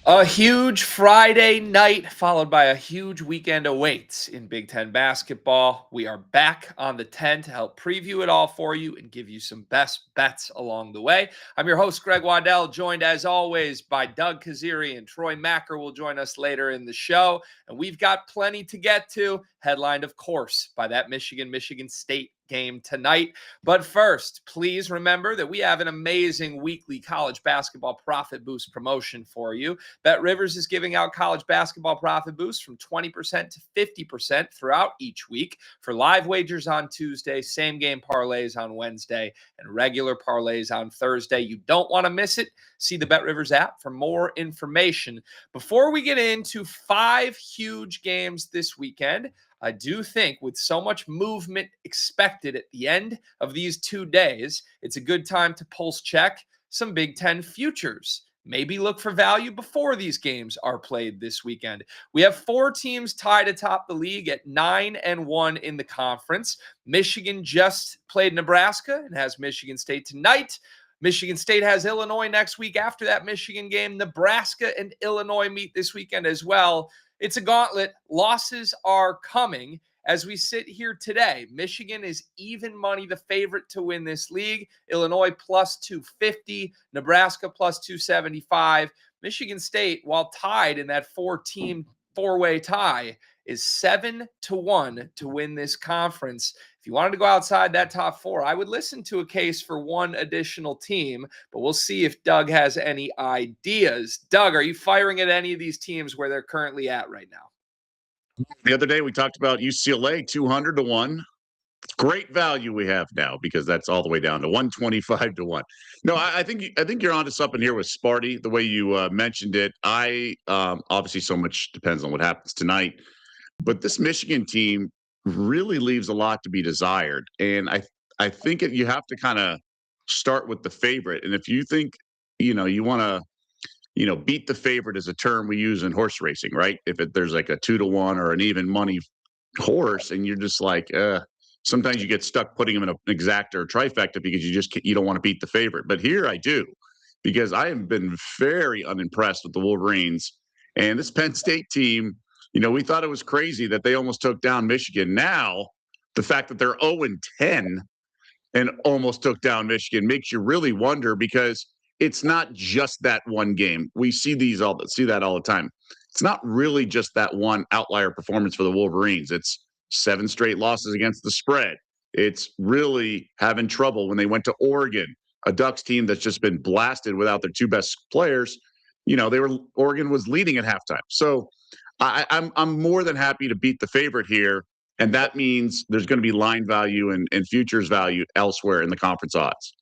A huge Friday night followed by a huge weekend awaits in Big Ten basketball. We are back on the 10 to help preview it all for you and give you some best bets along the way. I'm your host, Greg Wadell, joined as always by Doug Kezirian. Troy Macker will join us later in the show, and we've got plenty to get to, headlined, of course, by that Michigan State game tonight. But first, please remember that we have an amazing weekly college basketball profit boost promotion for you. Bet Rivers is giving out college basketball profit boosts from 20% to 50% throughout each week for live wagers on Tuesday, same game parlays on Wednesday, and regular parlays on Thursday. You don't want to miss it. See the Bet Rivers app for more information. Before we get into 5 huge games this weekend, I do think with so much movement expected at the end of these 2 days, it's a good time to pulse check some Big Ten futures. Maybe look for value before these games are played this weekend. We have 4 teams tied atop the league at 9-1 in the conference. Michigan just played Nebraska and has Michigan State tonight. Michigan State has Illinois next week. After that Michigan game, Nebraska and Illinois meet this weekend as well. It's a gauntlet. Losses are coming. As we sit here today, Michigan is even money the favorite to win this league. Illinois plus 250, Nebraska plus 275. Michigan State, while tied in that 4-team four-way tie, is 7-1 to win this conference. If you wanted to go outside that top 4, I would listen to a case for one additional team, but we'll see if Doug has any ideas. Doug, are you firing at any of these teams where they're currently at right now? The other day we talked about UCLA 200-1. Great value we have now because that's all the way down to 125-1. No, I think you're onto something here with Sparty. The way you mentioned it, obviously so much depends on what happens tonight, but this Michigan team really leaves a lot to be desired, and I think you have to kind of start with the favorite, and if you think you want to beat the favorite is a term we use in horse racing, right? If there's like a 2-1 or an even money horse, and you're just like, sometimes you get stuck putting them in an exacta or trifecta because you don't want to beat the favorite. But here I do, because I have been very unimpressed with the Wolverines and this Penn State team. We thought it was crazy that they almost took down Michigan. Now, the fact that they're 0-10 and almost took down Michigan makes you really wonder, because it's not just that one game. We see that all the time. It's not really just that one outlier performance for the Wolverines. It's 7 straight losses against the spread. It's really having trouble when they went to Oregon, a Ducks team that's just been blasted without their 2 best players. Oregon was leading at halftime. So I'm more than happy to beat the favorite here, and that means there's going to be line value and futures value elsewhere in the conference odds.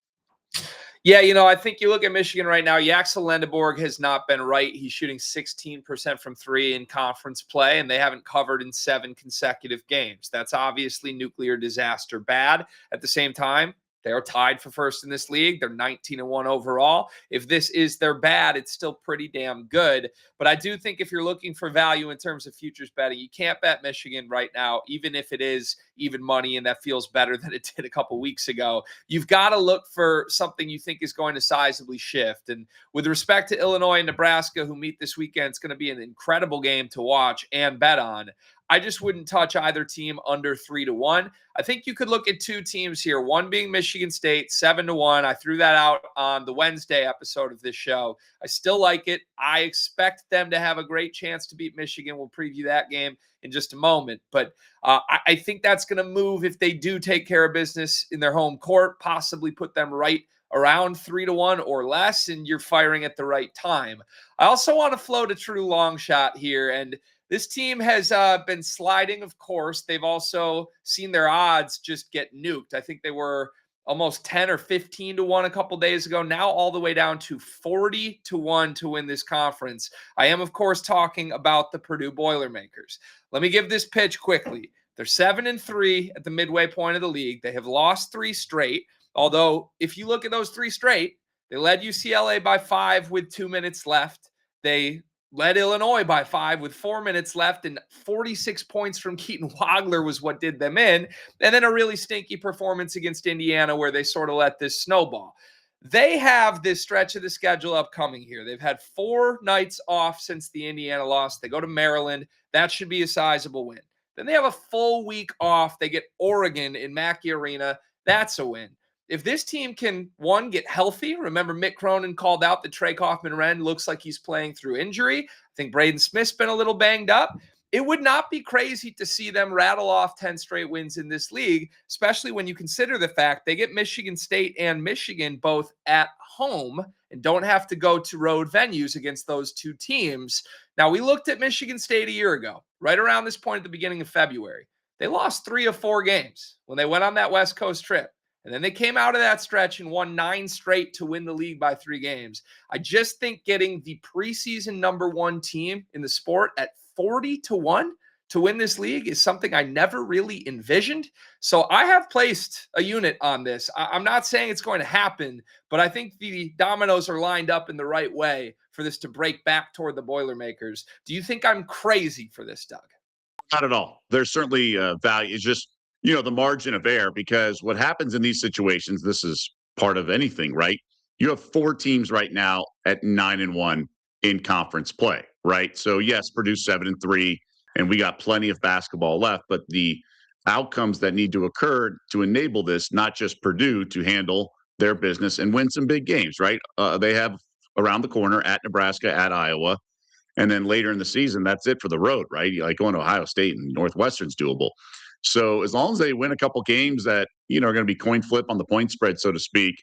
Yeah, I think you look at Michigan right now, Yaxel Lendeborg has not been right. He's shooting 16% from 3 in conference play, and they haven't covered in 7 consecutive games. That's obviously nuclear disaster bad. At the same time, they are tied for first in this league. They're 19-1 overall. If this is their bad, it's still pretty damn good. But I do think if you're looking for value in terms of futures betting, you can't bet Michigan right now, even if it is even money and that feels better than it did a couple weeks ago. You've got to look for something you think is going to sizably shift. And with respect to Illinois and Nebraska, who meet this weekend, it's going to be an incredible game to watch and bet on. I just wouldn't touch either team under 3-1. I think you could look at 2 teams here, one being Michigan State, 7-1. I threw that out on the Wednesday episode of this show. I still like it. I expect them to have a great chance to beat Michigan. We'll preview that game in just a moment. But I think that's going to move if they do take care of business in their home court, possibly put them right around 3-1 or less, and you're firing at the right time. I also want to float a true long shot here, and this team has been sliding, of course. They've also seen their odds just get nuked. I think they were almost 10 or 15-1 a couple days ago, now all the way down to 40-1 to win this conference. I am, of course, talking about the Purdue Boilermakers. Let me give this pitch quickly. They're 7-3 at the midway point of the league. They have lost 3 straight, although if you look at those 3 straight, they led UCLA by 5 with 2 minutes left. They led Illinois by 5 with 4 minutes left, and 46 points from Keaton Wagler was what did them in. And then a really stinky performance against Indiana where they sort of let this snowball. They have this stretch of the schedule upcoming here. They've had 4 nights off since the Indiana loss. They go to Maryland. That should be a sizable win. Then they have a full week off. They get Oregon in Mackey Arena. That's a win. If this team can, one, get healthy, remember Mick Cronin called out that Trey Kaufman-Renn looks like he's playing through injury. I think Braden Smith's been a little banged up. It would not be crazy to see them rattle off 10 straight wins in this league, especially when you consider the fact they get Michigan State and Michigan both at home and don't have to go to road venues against those two teams. Now, we looked at Michigan State a year ago, right around this point at the beginning of February. They lost 3 of 4 games when they went on that West Coast trip. And then they came out of that stretch and won 9 straight to win the league by 3 games. I just think getting the preseason number 1 team in the sport at 40-1 to win this league is something I never really envisioned. So I have placed a unit on this. I'm not saying it's going to happen, but I think the dominoes are lined up in the right way for this to break back toward the Boilermakers. Do you think I'm crazy for this, Doug? Not at all. There's certainly value. It's just, the margin of error, because what happens in these situations, this is part of anything, right? You have 4 teams right now at 9-1 in conference play, right? So yes, Purdue 7-3, and we got plenty of basketball left, but the outcomes that need to occur to enable this, not just Purdue to handle their business and win some big games, right? They have around the corner at Nebraska, at Iowa, and then later in the season, that's it for the road, right? Like going to Ohio State and Northwestern's doable. So as long as they win a couple games that, are going to be coin flip on the point spread, so to speak,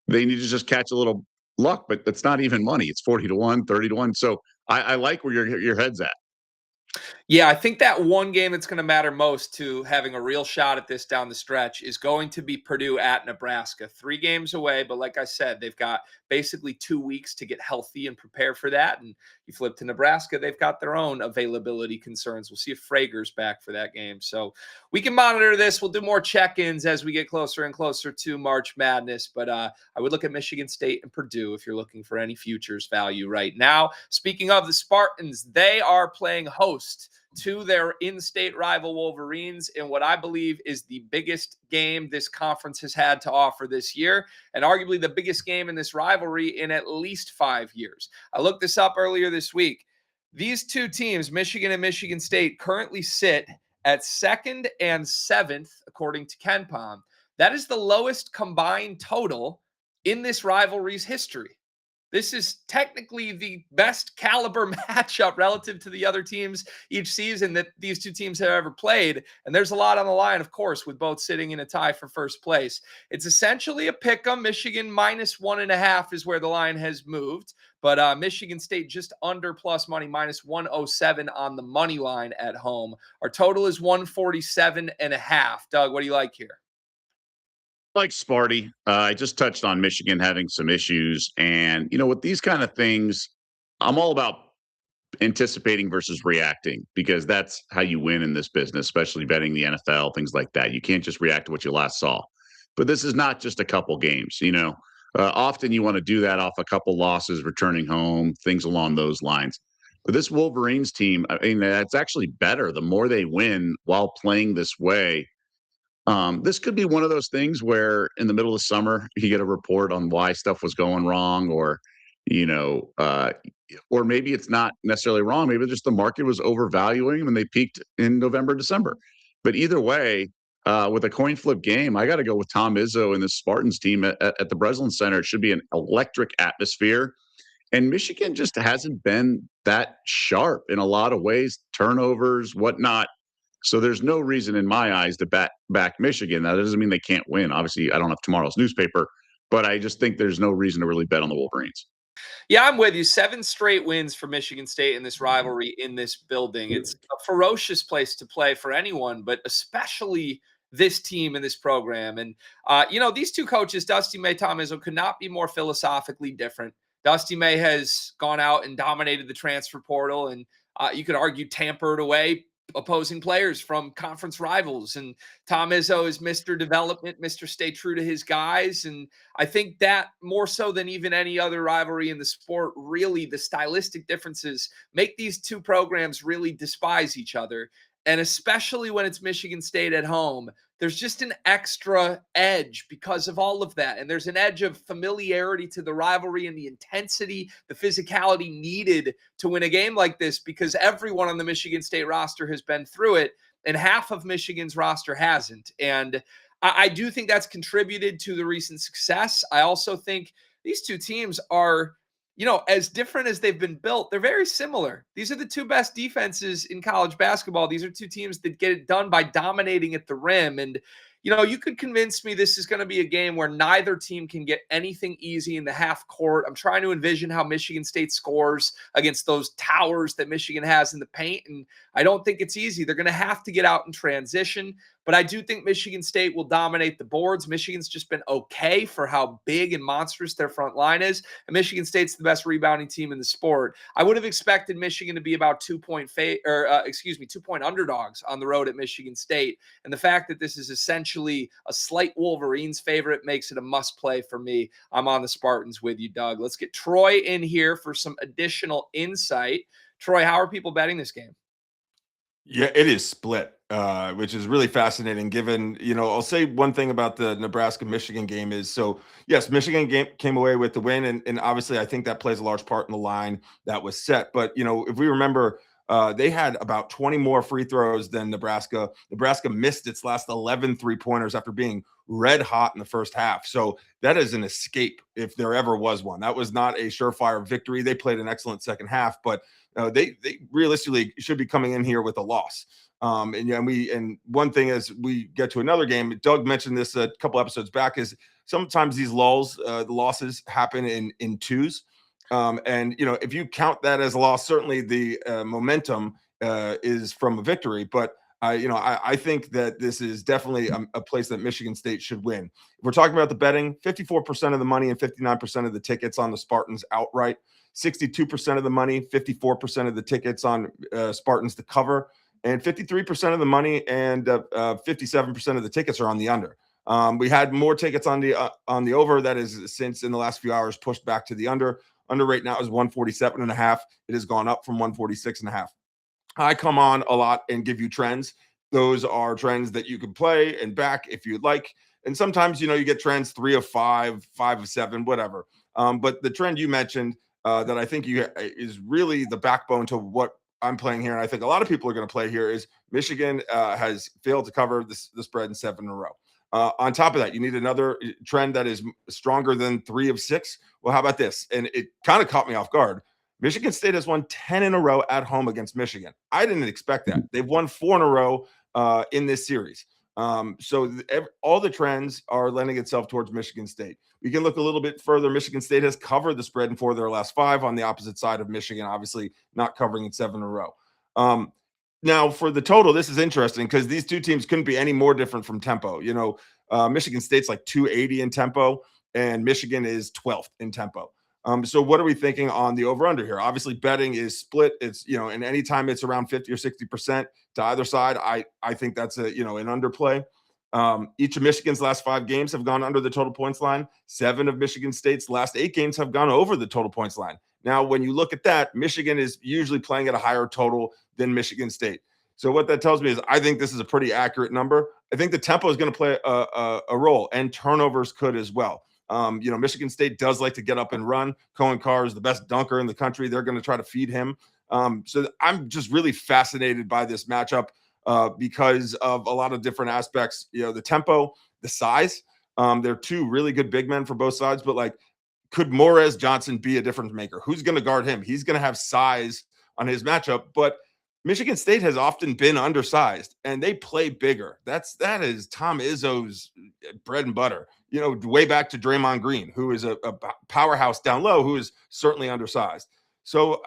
they need to just catch a little luck, but that's not even money. It's 40-1, 30-1. So I like where your head's at. Yeah, I think that one game that's going to matter most to having a real shot at this down the stretch is going to be Purdue at Nebraska. 3 games away, but like I said, they've got basically 2 weeks to get healthy and prepare for that. And you flip to Nebraska, they've got their own availability concerns. We'll see if Frager's back for that game. So we can monitor this. We'll do more check-ins as we get closer and closer to March Madness. But I would look at Michigan State and Purdue if you're looking for any futures value right now. Speaking of the Spartans, they are playing host to their in-state rival Wolverines in what I believe is the biggest game this conference has had to offer this year, and arguably the biggest game in this rivalry in at least 5 years. I looked this up earlier this week. These two teams, Michigan and Michigan State, currently sit at 2nd and 7th, according to KenPom. That is the lowest combined total in this rivalry's history. This is technically the best caliber matchup relative to the other teams each season that these two teams have ever played. And there's a lot on the line, of course, with both sitting in a tie for first place. It's essentially a pick 'em. Michigan -1.5 is where the line has moved. But Michigan State just under plus money, -107 on the money line at home. Our total is 147.5. Doug, what do you like here? Like Sparty, I just touched on Michigan having some issues. And, with these kind of things, I'm all about anticipating versus reacting, because that's how you win in this business, especially betting the NFL, things like that. You can't just react to what you last saw. But this is not just a couple games, Often you want to do that off a couple losses, returning home, things along those lines. But this Wolverines team, I mean, it's actually better the more they win while playing this way. This could be one of those things where in the middle of the summer, you get a report on why stuff was going wrong, or maybe it's not necessarily wrong. Maybe just the market was overvaluing them and they peaked in November, December. But either way, with a coin flip game, I got to go with Tom Izzo and the Spartans team at the Breslin Center. It should be an electric atmosphere. And Michigan just hasn't been that sharp in a lot of ways, turnovers, whatnot. So there's no reason in my eyes to back Michigan. Now, that doesn't mean they can't win. Obviously, I don't have tomorrow's newspaper, but I just think there's no reason to really bet on the Wolverines. Yeah, I'm with you. 7 straight wins for Michigan State in this rivalry in this building. It's a ferocious place to play for anyone, but especially this team and this program. And, these two coaches, Dusty May, Tom Izzo, could not be more philosophically different. Dusty May has gone out and dominated the transfer portal, and you could argue tampered away opposing players from conference rivals. And Tom Izzo is Mr. Development, Mr. Stay true to his guys. And I think that more so than even any other rivalry in the sport, really the stylistic differences make these two programs really despise each other. And especially when it's Michigan State at home, there's just an extra edge because of all of that. And there's an edge of familiarity to the rivalry and the intensity, the physicality needed to win a game like this, because everyone on the Michigan State roster has been through it, and half of Michigan's roster hasn't. And I do think that's contributed to the recent success. I also think these two teams are, as different as they've been built, they're very similar. These are the two best defenses in college basketball. These are two teams that get it done by dominating at the rim. And, you could convince me this is going to be a game where neither team can get anything easy in the half court. I'm trying to envision how Michigan State scores against those towers that Michigan has in the paint, and I don't think it's easy. They're going to have to get out in transition, but I do think Michigan State will dominate the boards. Michigan's just been okay for how big and monstrous their front line is, and Michigan State's the best rebounding team in the sport. I would have expected Michigan to be about 2-point 2-point underdogs on the road at Michigan State, and the fact that this is essentially a slight Wolverines favorite makes it a must play for me. I'm on the Spartans with you, Doug. Let's get Troy in here for some additional insight. Troy, how are people betting this game? Yeah, it is split, which is really fascinating given, I'll say one thing about the Nebraska-Michigan game is, so yes, Michigan came away with the win, and obviously I think that plays a large part in the line that was set. But, if we remember, they had about 20 more free throws than Nebraska. Nebraska missed its last 11 three-pointers after being red hot in the first half. So that is an escape if there ever was one. That was not a surefire victory. They played an excellent second half, but they realistically should be coming in here with a loss. And one thing as we get to another game, Doug mentioned this a couple episodes back, is sometimes these lulls, the losses happen in twos. If you count that as a loss, certainly the momentum is from a victory. But I think that this is definitely a place that Michigan State should win. If we're talking about the betting, 54% of the money and 59% of the tickets on the Spartans outright. 62% of the money, 54% of the tickets on Spartans to cover, and 53% of the money and 57% of the tickets are on the under. We had more tickets on the over. That is since in the last few hours pushed back to the under. Under right now is 147.5. It has gone up from 146.5. I come on a lot and give you trends. Those are trends that you can play and back if you'd like. And sometimes, you get trends 3 of 5, 5 of 7, whatever. But the trend you mentioned, that I think is really the backbone to what I'm playing here, and I think a lot of people are going to play here, is Michigan has failed to cover the spread in 7 in a row. On top of that, you need another trend that is stronger than 3 of 6. Well, how about this? And it kind of caught me off guard. Michigan State has won 10 in a row at home against Michigan. I didn't expect that. They've won 4 in a row in this series. All the trends are lending itself towards Michigan State. We can look a little bit further. Michigan State has covered the spread in 4 of their last 5 on the opposite side of Michigan, obviously not covering in 7 in a row. Now, for the total, this is interesting because these two teams couldn't be any more different from tempo. Michigan State's like 280 in tempo, and Michigan is 12th in tempo. So what are we thinking on the over-under here? Obviously, betting is split. It's, and anytime it's around 50 or 60% to either side, I think that's an underplay. Each of Michigan's last 5 games have gone under the total points line. 7 of Michigan State's last 8 games have gone over the total points line. Now, when you look at that, Michigan is usually playing at a higher total than Michigan State. So what that tells me is I think this is a pretty accurate number. I think the tempo is going to play a role, and turnovers could as well. Michigan State does like to get up and run. Cohen Carr is the best dunker in the country. They're going to try to feed him. So I'm just really fascinated by this matchup because of a lot of different aspects. The tempo, the size. They're 2 really good big men for both sides, but could Morez Johnson be a difference maker? Who's going to guard him? He's going to have size on his matchup, but Michigan State has often been undersized and they play bigger. That is Tom Izzo's bread and butter. Way back to Draymond Green, who is a powerhouse down low, who is certainly undersized. So,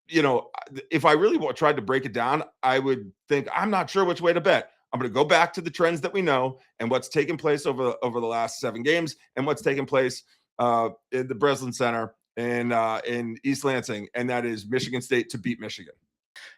if I really tried to break it down, I would think I'm not sure which way to bet. I'm going to go back to the trends that we know and what's taken place over the last 7 games and what's taken place in the Breslin Center in East Lansing, and that is Michigan State to beat Michigan.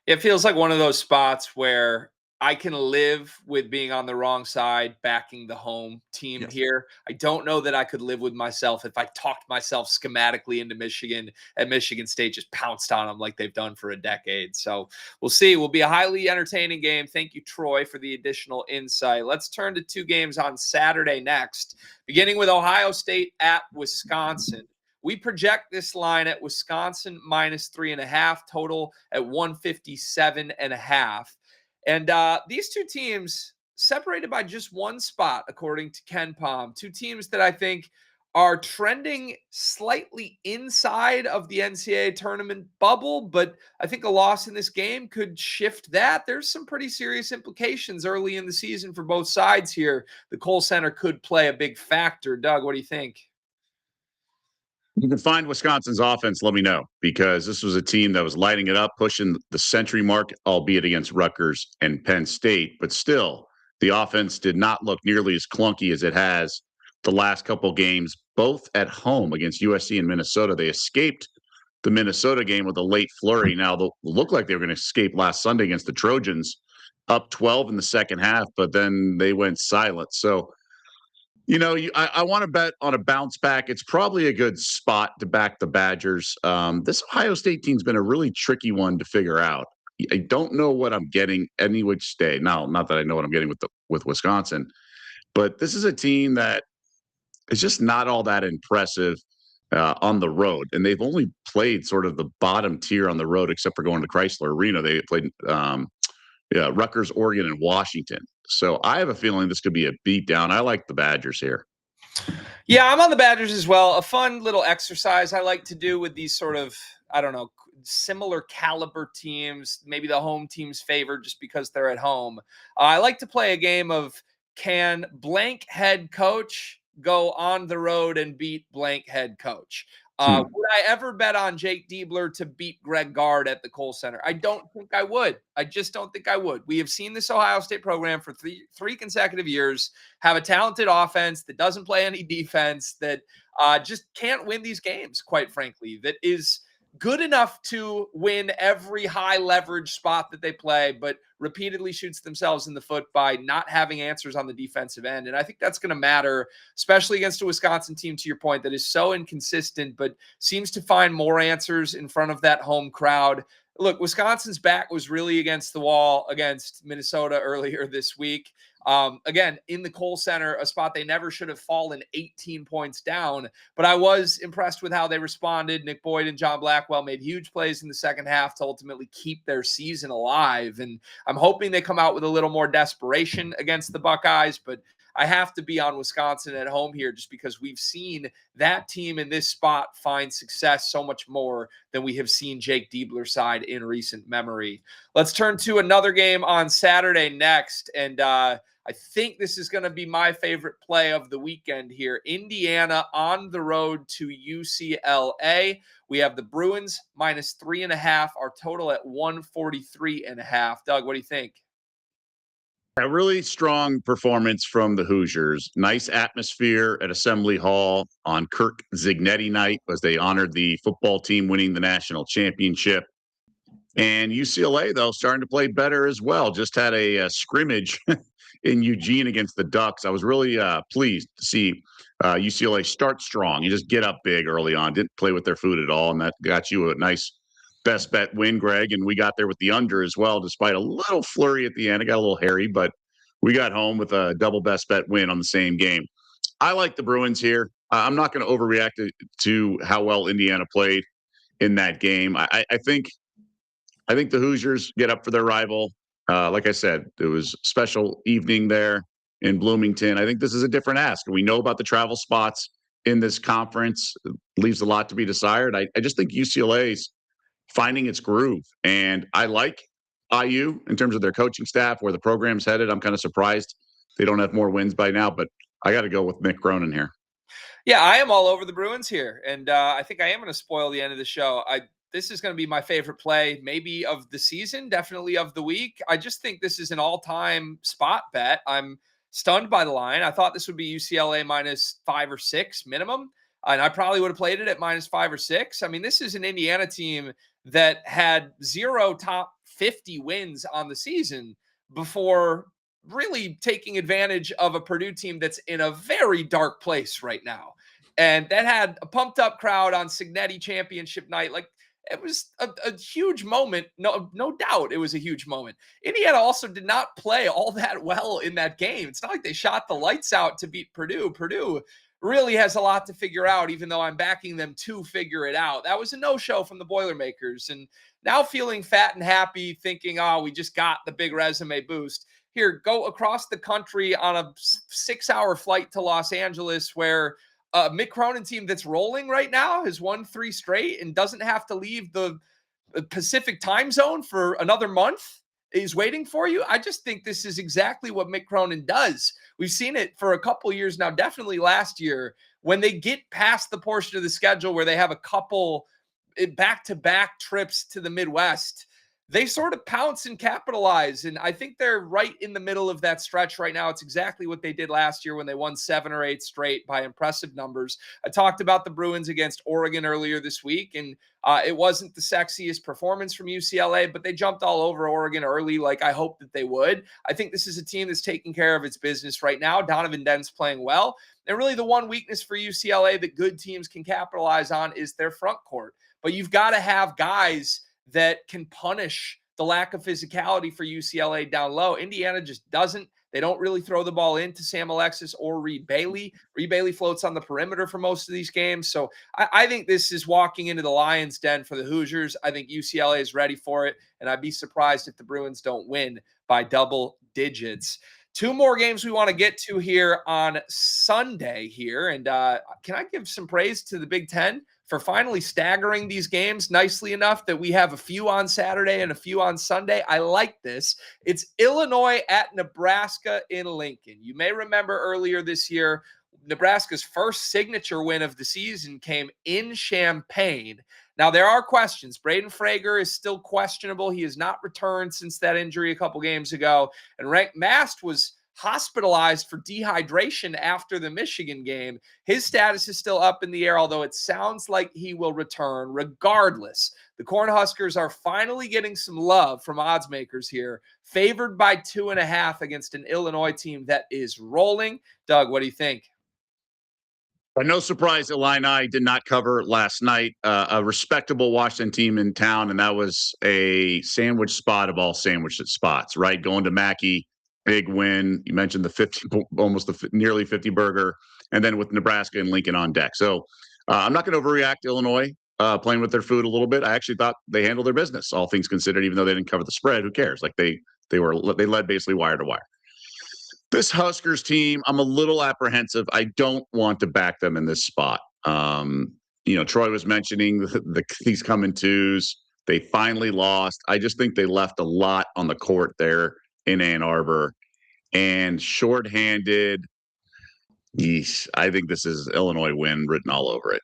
It feels like one of those spots where I can live with being on the wrong side, backing the home team Yes. here. I don't know that I could live with myself if I talked myself schematically into Michigan and Michigan State just pounced on them like they've done for a decade. So we'll see. It will be a highly entertaining game. Thank you, Troy, for the additional insight. Let's turn to two games on Saturday next, beginning with Ohio State at Wisconsin. We project this line at Wisconsin -3.5, total at 157.5. And these two teams separated by just one spot, according to Ken Palm. Two teams that I think are trending slightly inside of the NCAA tournament bubble, but I think a loss in this game could shift that. There's some pretty serious implications early in the season for both sides here. The Kohl Center could play a big factor. Doug, what do you think? You can find Wisconsin's offense, let me know, because this was a team that was lighting it up, pushing the century mark, albeit against Rutgers and Penn State. But still, the offense did not look nearly as clunky as it has the last couple games, both at home against USC and Minnesota. They escaped the Minnesota game with a late flurry. Now, they looked like they were going to escape last Sunday against the Trojans, up 12 in the second half, but then they went silent. So, I want to bet on a bounce back. It's probably a good spot to back the Badgers. This Ohio State team's been a really tricky one to figure out. I don't know what I'm getting any which day. Now, not that I know what I'm getting with Wisconsin, but this is a team that is just not all that impressive on the road, and they've only played sort of the bottom tier on the road, except for going to Chrysler Arena. They played Rutgers, Oregon, and Washington. So I have a feeling this could be a beatdown. I like the Badgers here. Yeah, I'm on the Badgers as well. A fun little exercise I like to do with these sort of, I don't know, similar caliber teams, maybe the home team's favored just because they're at home. I like to play a game of, can blank head coach go on the road and beat blank head coach? Would I ever bet on Jake Diebler to beat Greg Gard at the Kohl Center? I don't think I would. I just don't think I would. We have seen this Ohio State program for three consecutive years have a talented offense that doesn't play any defense, that just can't win these games, quite frankly, that is good enough to win every high leverage spot that they play, but repeatedly shoots themselves in the foot by not having answers on the defensive end. And I think that's going to matter, especially against a Wisconsin team, to your point, that is so inconsistent, but seems to find more answers in front of that home crowd. Look, Wisconsin's back was really against the wall against Minnesota earlier this week. Again, in the Kohl Center, a spot they never should have fallen 18 points down. But I was impressed with how they responded. Nick Boyd and John Blackwell made huge plays in the second half to ultimately keep their season alive. And I'm hoping they come out with a little more desperation against the Buckeyes. But I have to be on Wisconsin at home here just because we've seen that team in this spot find success so much more than we have seen Jake Diebler's side in recent memory. Let's turn to another game on Saturday next. And I think this is going to be my favorite play of the weekend here. Indiana on the road to UCLA. We have the Bruins -3.5. Our total at 143.5. Doug, what do you think? A really strong performance from the Hoosiers. Nice atmosphere at Assembly Hall on Kirk Zignetti night as they honored the football team winning the national championship. And UCLA, though, starting to play better as well. Just had a scrimmage in Eugene against the Ducks. I was really pleased to see UCLA start strong. You just get up big early on. Didn't play with their food at all, and that got you a nice best bet win, Greg. And we got there with the under as well, despite a little flurry at the end. It got a little hairy, but we got home with a double best bet win on the same game. I like the Bruins here. I'm not going to overreact to how well Indiana played in that game. I think the Hoosiers get up for their rival. Like I said, it was a special evening there in Bloomington. I think this is a different ask. We know about the travel spots in this conference. It leaves a lot to be desired. I just think UCLA's finding its groove. And I like IU in terms of their coaching staff, where the program's headed. I'm kind of surprised they don't have more wins by now, but I got to go with Mick Cronin here. Yeah, I am all over the Bruins here. And I think I am going to spoil the end of the show. This is going to be my favorite play, maybe of the season, definitely of the week. I just think this is an all-time spot bet. I'm stunned by the line. I thought this would be UCLA -5 or 6 minimum, and I probably would have played it at -5 or 6. I mean, this is an Indiana team that had 0 top 50 wins on the season, before really taking advantage of a Purdue team that's in a very dark place right now. And that had a pumped up crowd on Signetti championship night. Like, it was a huge moment. No doubt it was a huge moment. Indiana also did not play all that well in that game. It's not like they shot the lights out to beat Purdue. Purdue really has a lot to figure out, even though I'm backing them to figure it out. That was a no-show from the Boilermakers. And now feeling fat and happy, thinking, oh, we just got the big resume boost. Here, go across the country on a 6-hour flight to Los Angeles where Mick Cronin team that's rolling right now has won 3 straight and doesn't have to leave the Pacific time zone for another month is waiting for you. I just think this is exactly what Mick Cronin does. We've seen it for a couple years now, definitely last year, when they get past the portion of the schedule where they have a couple back-to-back trips to the Midwest. They sort of pounce and capitalize. And I think they're right in the middle of that stretch right now. It's exactly what they did last year when they won 7 or 8 straight by impressive numbers. I talked about the Bruins against Oregon earlier this week, and it wasn't the sexiest performance from UCLA, but they jumped all over Oregon early like I hoped that they would. I think this is a team that's taking care of its business right now. Donovan Dent's playing well. And really the one weakness for UCLA that good teams can capitalize on is their front court. But you've got to have guys that can punish the lack of physicality for UCLA down low. Indiana just doesn't. They don't really throw the ball into Sam Alexis or Reed Bailey. Reed Bailey floats on the perimeter for most of these games. So I think this is walking into the lion's den for the Hoosiers. I think UCLA is ready for it, and I'd be surprised if the Bruins don't win by double digits. 2 more games we want to get to here on Sunday here. And can I give some praise to the Big Ten for finally staggering these games nicely enough that we have a few on Saturday and a few on Sunday? I like this. It's Illinois at Nebraska in Lincoln. You may remember earlier this year, Nebraska's first signature win of the season came in Champaign. Now, there are questions. Braden Frager is still questionable. He has not returned since that injury a couple games ago. And Rank Mast was hospitalized for dehydration after the Michigan game. His status is still up in the air, although it sounds like he will return. Regardless, the Cornhuskers are finally getting some love from odds makers here, favored by 2.5 against an Illinois team that is rolling. Doug, what do you think? No surprise, Illini did not cover last night. A respectable Washington team in town, and that was a sandwich spot of all sandwich spots, right? Going to Mackey, big win. You mentioned the 50, nearly 50 burger, and then with Nebraska and Lincoln on deck. So I'm not going to overreact to Illinois playing with their food a little bit. I actually thought they handled their business, all things considered, even though they didn't cover the spread. Who cares? Like they led basically wire to wire. This Huskers team, I'm a little apprehensive. I don't want to back them in this spot. Troy was mentioning these coming twos. They finally lost. I just think they left a lot on the court there in Ann Arbor. And shorthanded, yeesh, I think this is Illinois win written all over it.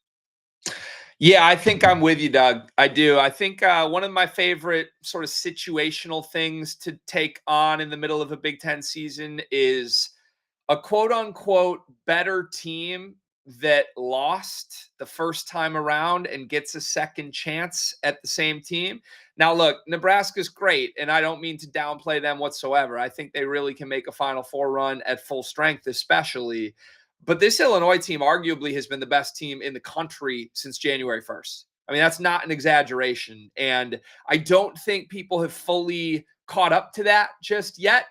Yeah, I think I'm with you, Doug. I do. I think one of my favorite sort of situational things to take on in the middle of a Big Ten season is a quote-unquote better team that lost the first time around and gets a second chance at the same team. Now, look, Nebraska's great, and I don't mean to downplay them whatsoever. I think they really can make a Final Four run at full strength, especially. But this Illinois team arguably has been the best team in the country since January 1st. I mean, that's not an exaggeration. And I don't think people have fully caught up to that just yet.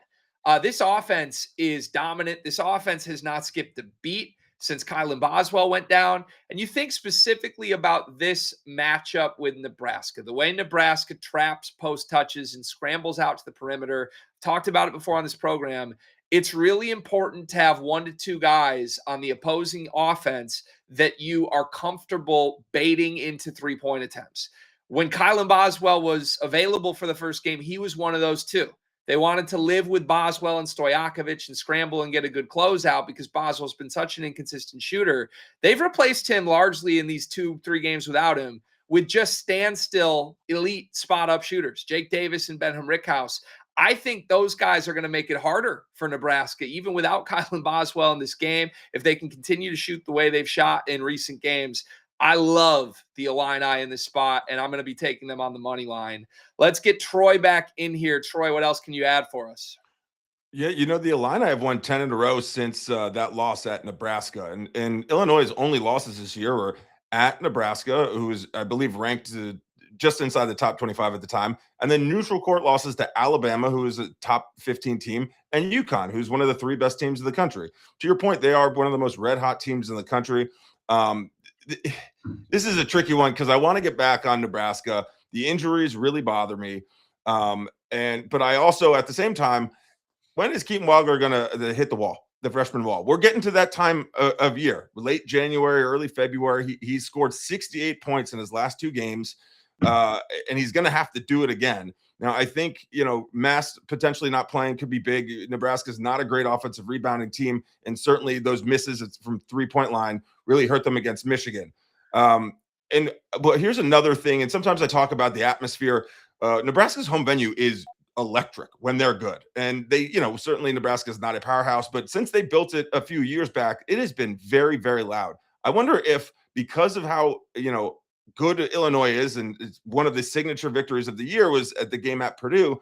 This offense is dominant. This offense has not skipped a beat since Kylan Boswell went down. And you think specifically about this matchup with Nebraska, the way Nebraska traps post touches and scrambles out to the perimeter. Talked about it before on this program. It's really important to have 1 to 2 guys on the opposing offense that you are comfortable baiting into 3-point attempts. When Kylan Boswell was available for the first game, he was one of those 2. They wanted to live with Boswell and Stojakovic and scramble and get a good closeout because Boswell's been such an inconsistent shooter. They've replaced him largely in these 2-3 games without him with just standstill elite spot-up shooters, Jake Davis and Benham Rickhouse. I think those guys are going to make it harder for Nebraska, even without Kylan Boswell in this game, if they can continue to shoot the way they've shot in recent games. I love the Illini in this spot, and I'm going to be taking them on the money line. Let's get Troy back in here. Troy, what else can you add for us? Yeah, the Illini have won 10 in a row since that loss at Nebraska. And Illinois' only losses this year were at Nebraska, who is, I believe, ranked just inside the top 25 at the time, and then neutral court losses to Alabama, who is a top 15 team, and UConn, who's one of the three best teams in the country. To your point, they are one of the most red hot teams in the country. Um, this is a tricky one because I want to get back on Nebraska. The injuries really bother me. But I also, at the same time, when is Keaton Wilder going to hit the wall, the freshman wall? We're getting to that time of year, late January, early February. He scored 68 points in his last two games, and he's going to have to do it again. Now, I think, Mass potentially not playing could be big. Nebraska's not a great offensive rebounding team, and certainly those misses from three-point line really hurt them against Michigan. But here's another thing, and sometimes I talk about the atmosphere. Nebraska's home venue is electric when they're good. And they, certainly Nebraska is not a powerhouse, but since they built it a few years back, it has been very, very loud. I wonder if because of how, good Illinois is, and it's one of the signature victories of the year was at the game at Purdue,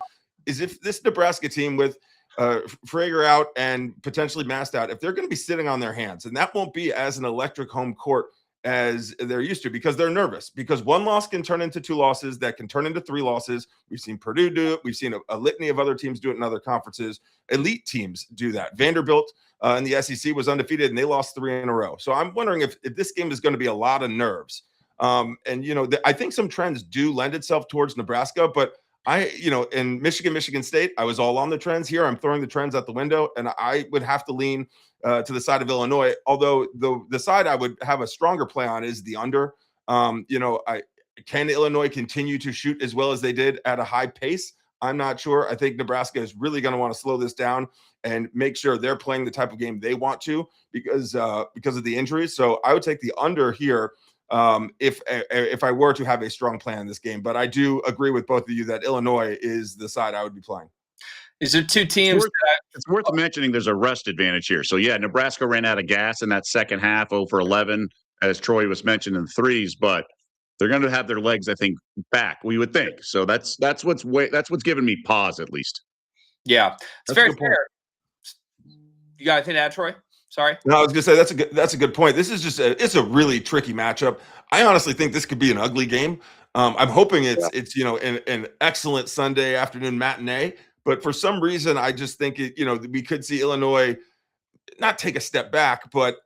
is if this Nebraska team with Frager out and potentially Mast out, if they're going to be sitting on their hands, and that won't be as an electric home court as they're used to, because they're nervous, because one loss can turn into two losses, that can turn into three losses. We've seen Purdue do it. We've seen a litany of other teams do it in other conferences. Elite teams do that. Vanderbilt in the SEC was undefeated and they lost 3 in a row. So I'm wondering if this game is going to be a lot of nerves. I think some trends do lend itself towards Nebraska, but in Michigan State, I was all on the trends. Here, I'm throwing the trends out the window, and I would have to lean to the side of Illinois. Although the side I would have a stronger play on is the under. Can Illinois continue to shoot as well as they did at a high pace? I'm not sure. I think Nebraska is really going to want to slow this down and make sure they're playing the type of game they want to because of the injuries. So I would take the under here. If I were to have a strong plan in this game, but I do agree with both of you that Illinois is the side I would be playing. Is there two teams? It's worth mentioning there's a rest advantage here. So yeah, Nebraska ran out of gas in that second half, 0 for 11, as Troy was mentioning in threes, but they're going to have their legs, I think, back. We would think so. That's what's giving me pause at least. Yeah, it's very fair. You got anything to add, Troy? Sorry. No, I was gonna say that's a good point. This is just it's a really tricky matchup. I honestly think this could be an ugly game. I'm hoping it's an excellent Sunday afternoon matinee, but for some reason I just think we could see Illinois not take a step back, but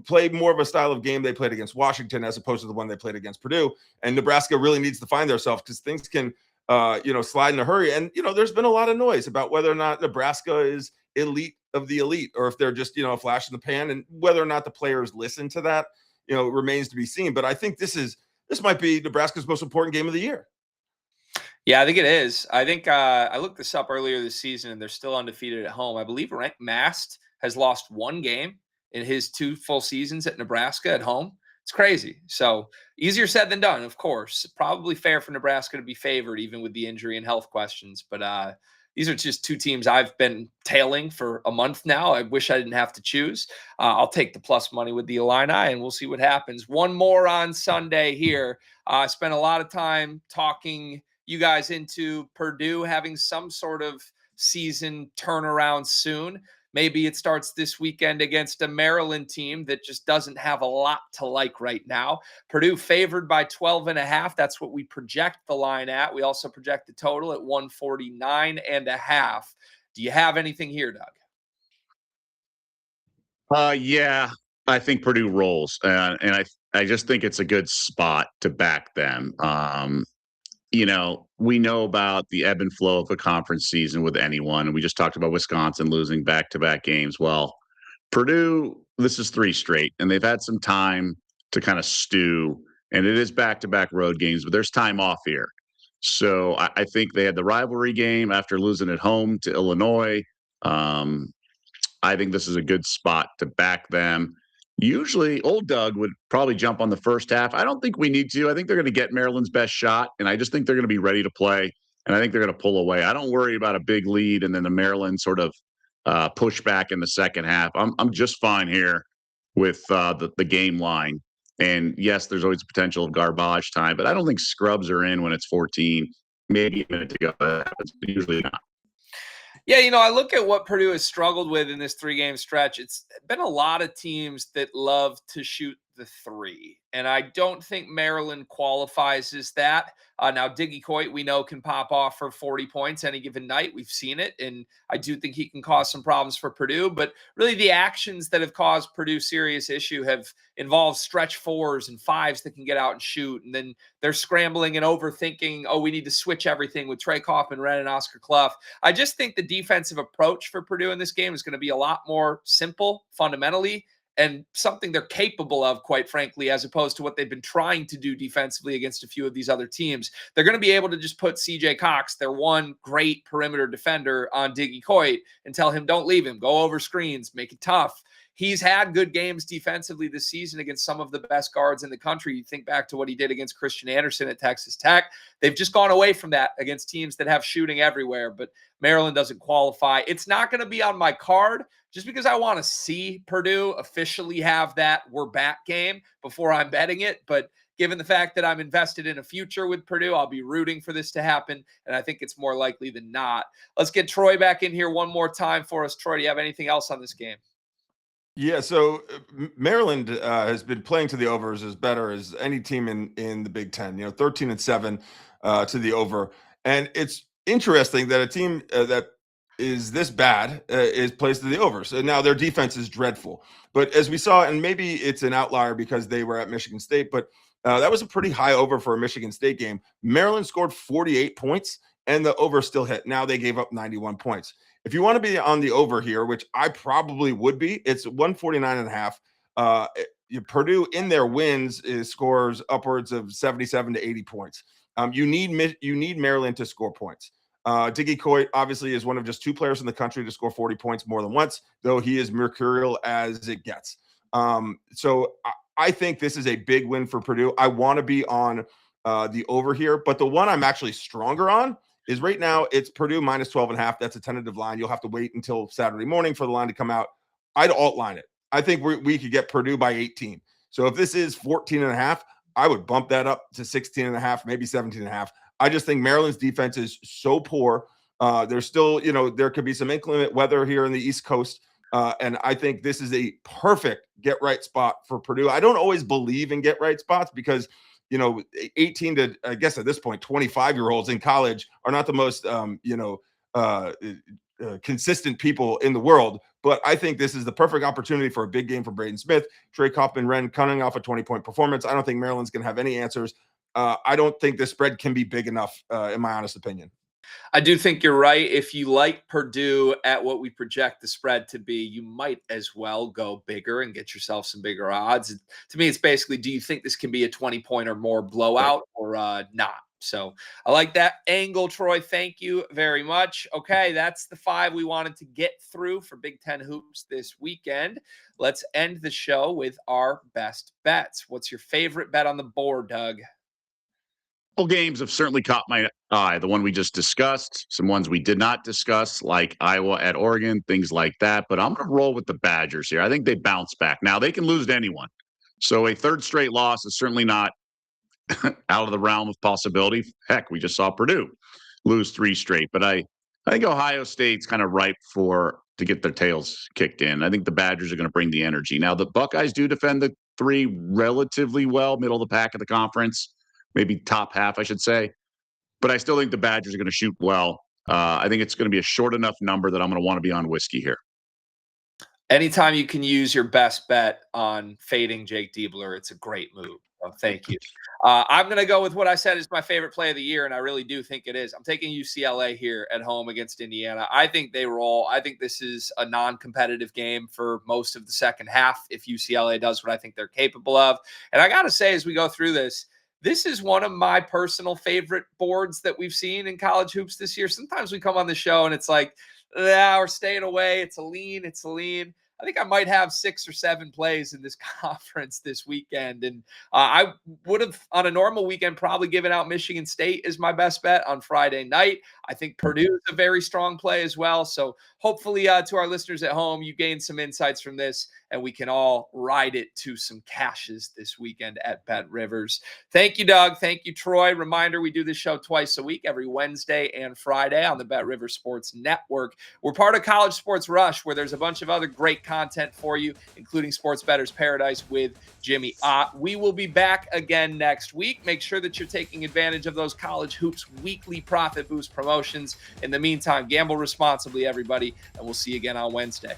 play more of a style of game they played against Washington as opposed to the one they played against Purdue. And Nebraska really needs to find themselves because things can slide in a hurry. And there's been a lot of noise about whether or not Nebraska is elite of the elite, or if they're just a flash in the pan, and whether or not the players listen to that, remains to be seen. But I think this might be Nebraska's most important game of the year. Yeah, I think it is. I think I looked this up earlier this season, and they're still undefeated at home. I believe Mast has lost one game in his 2 full seasons at Nebraska at home. It's crazy. So easier said than done, of course. Probably fair for Nebraska to be favored, even with the injury and health questions. But these are just 2 teams I've been tailing for a month now. I wish I didn't have to choose. I'll take the plus money with the Illini, and we'll see what happens. One more on Sunday here. I spent a lot of time talking you guys into Purdue having some sort of season turnaround soon. Maybe it starts this weekend against a Maryland team that just doesn't have a lot to like right now. Purdue favored by 12.5. That's what we project the line at. We also project the total at 149.5. Do you have anything here, Doug? Yeah, I think Purdue rolls, and I just think it's a good spot to back them. We know about the ebb and flow of a conference season with anyone. We just talked about Wisconsin losing back-to-back games. Well, Purdue, this is 3 straight, and they've had some time to kind of stew, and it is back-to-back road games, but there's time off here. So I think they had the rivalry game after losing at home to Illinois. I think this is a good spot to back them. Usually, old Doug would probably jump on the first half. I don't think we need to. I think they're going to get Maryland's best shot, and I just think they're going to be ready to play, and I think they're going to pull away. I don't worry about a big lead and then the Maryland sort of push back in the second half. I'm just fine here with the game line. And yes, there's always potential of garbage time, but I don't think scrubs are in when it's 14, maybe a minute to go. That happens, but usually not. Yeah, I look at what Purdue has struggled with in this 3-game stretch. It's been a lot of teams that love to shoot the three. And I don't think Maryland qualifies as that. Now, Diggy Coit, we know, can pop off for 40 points any given night. We've seen it. And I do think he can cause some problems for Purdue. But really, the actions that have caused Purdue serious issue have involved stretch fours and fives that can get out and shoot. And then they're scrambling and overthinking, oh, we need to switch everything with Trey Kaufman, Ren, and Oscar Clough. I just think the defensive approach for Purdue in this game is going to be a lot more simple fundamentally and something they're capable of, quite frankly, as opposed to what they've been trying to do defensively against a few of these other teams. They're going to be able to just put CJ Cox, their one great perimeter defender, on Diggy Coit and tell him, don't leave him, go over screens, make it tough. He's had good games defensively this season against some of the best guards in the country. You think back to what he did against Christian Anderson at Texas Tech. They've just gone away from that against teams that have shooting everywhere, but Maryland doesn't qualify. It's not going to be on my card just because I want to see Purdue officially have that we're back game before I'm betting it. But given the fact that I'm invested in a future with Purdue, I'll be rooting for this to happen, and I think it's more likely than not. Let's get Troy back in here one more time for us. Troy, do you have anything else on this game? Yeah, so Maryland has been playing to the overs as better as any team in the Big Ten. 13-7 to the over, and it's interesting that a team that is this bad is plays to the overs. And now their defense is dreadful, but as we saw, and maybe it's an outlier because they were at Michigan State, but that was a pretty high over for a Michigan State game. Maryland scored 48 points, and the over still hit. Now they gave up 91 points. If you want to be on the over here, which I probably would be, it's 149.5. Purdue in their wins scores upwards of 77 to 80 points. You need Maryland to score points. Diggy Coit obviously is one of just two players in the country to score 40 points more than once, though he is mercurial as it gets. So I think this is a big win for Purdue. I want to be on the over here, but the one I'm actually stronger on is right now it's Purdue minus 12.5. That's a tentative line. You'll have to wait until Saturday morning for the line to come out. I'd alt line it. I think we could get Purdue by 18. So if this is 14.5, I would bump that up to 16.5, maybe 17.5. I just think Maryland's defense is so poor. There's still, there could be some inclement weather here in the East Coast. And I think this is a perfect get right spot for Purdue. I don't always believe in get right spots because 18 to, I guess at this point, 25-year-olds in college are not the most, consistent people in the world. But I think this is the perfect opportunity for a big game for Braden Smith, Trey Kaufman, Ren coming off a 20-point performance. I don't think Maryland's going to have any answers. I don't think the spread can be big enough, in my honest opinion. I do think you're right. If you like Purdue at what we project the spread to be, you might as well go bigger and get yourself some bigger odds. To me, it's basically, do you think this can be a 20-point or more blowout or not? So I like that angle, Troy. Thank you very much. Okay, that's the 5 we wanted to get through for Big Ten hoops this weekend. Let's end the show with our best bets. What's your favorite bet on the board, Doug? Couple games have certainly caught my eye. The one we just discussed, some ones we did not discuss, like Iowa at Oregon, things like that. But I'm going to roll with the Badgers here. I think they bounce back. Now, they can lose to anyone. So a third straight loss is certainly not out of the realm of possibility. Heck, we just saw Purdue lose 3 straight. But I think Ohio State's kind of ripe to get their tails kicked in. I think the Badgers are going to bring the energy. Now, the Buckeyes do defend the 3 relatively well, middle of the pack of the conference. Maybe top half, I should say. But I still think the Badgers are going to shoot well. I think it's going to be a short enough number that I'm going to want to be on whiskey here. Anytime you can use your best bet on fading Jake Diebler, it's a great move. So thank you. I'm going to go with what I said is my favorite play of the year, and I really do think it is. I'm taking UCLA here at home against Indiana. I think they roll. I think this is a non-competitive game for most of the second half if UCLA does what I think they're capable of. And I got to say, as we go through this is one of my personal favorite boards that we've seen in college hoops this year. Sometimes we come on the show and it's like, we're staying away. It's a lean. I think I might have 6 or 7 plays in this conference this weekend. And I would have, on a normal weekend, probably given out Michigan State as my best bet on Friday night. I think Purdue is a very strong play as well. So hopefully to our listeners at home, you gained some insights from this, and we can all ride it to some cashes this weekend at Bet Rivers. Thank you, Doug. Thank you, Troy. Reminder, we do this show twice a week, every Wednesday and Friday on the Bet Rivers Sports Network. We're part of College Sports Rush, where there's a bunch of other great content for you, including Sports Bettor's Paradise with Jimmy Ott. We will be back again next week. Make sure that you're taking advantage of those College Hoops weekly profit boost promotions. In the meantime, gamble responsibly, everybody, and we'll see you again on Wednesday.